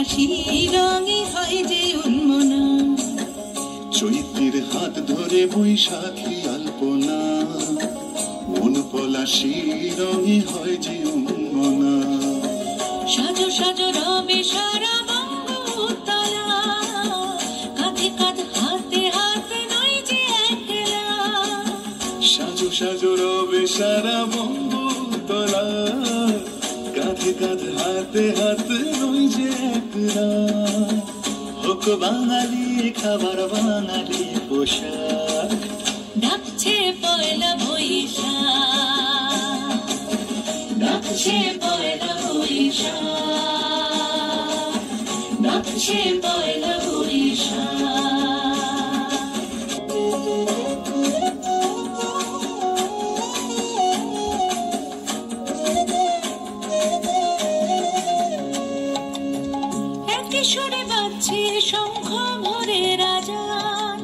পলাশি রঙে হয় যে উন্মনা। চৈত্রের হাত ধরে বৈশাখী আলপনা, মন পলাশি রঙে হয় যে উন্মনা। সাজো সাজো রবে সারা বঙ্গতলা, কাঁধে কাঁধ হাতে হাতে নই যে একলা। সাজো সাজো রবে সারা বঙ্গতলা, কাঁধে কাঁধ হাতে হাতে নই যে একলা। হোক বাঙালি খাবার বাঙালি পোশাক, ডাকছে পয়লা বৈশাখ, ডাকছে পয়লা বৈশাখ, ডাকছে পয়লা বৈশাখ। একই সুরে বাজছে শঙ্খ ভোরের আজান,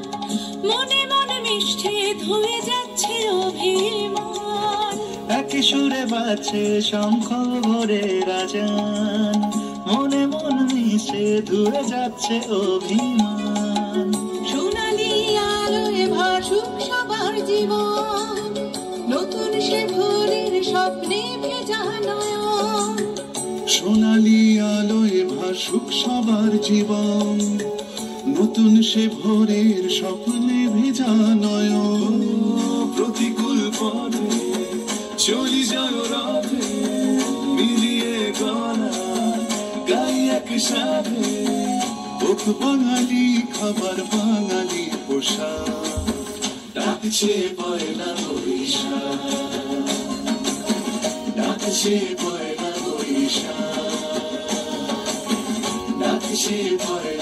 মনে মনে মিশছে ধুয়ে যাচ্ছে অভিমান। একই সুরে বাজছে শঙ্খ ভোরের আজান, মনে মন মিশে ধুয়ে যাচ্ছে অভিমান। সোনালি আলোয় ভাসুক সবার জীবন, নতুন সে ভোরের স্বপ্নে ভেজা নয়ন। সোনালি আলোয় ভাসুক সবার জীবন, নতুন সে ভোরের স্বপ্নে ভেজা নয়ন। প্রতিকূল পথে চলি যায় রাতে, মিলিয়ে গলা গাই একসাথে। ওক বাঙালি খাবার বাঙালি পোশাক, ডাকছে পয়লা বৈশাখ, ডাকছে পয়লা বৈশাখ, ডাকছে পয়লা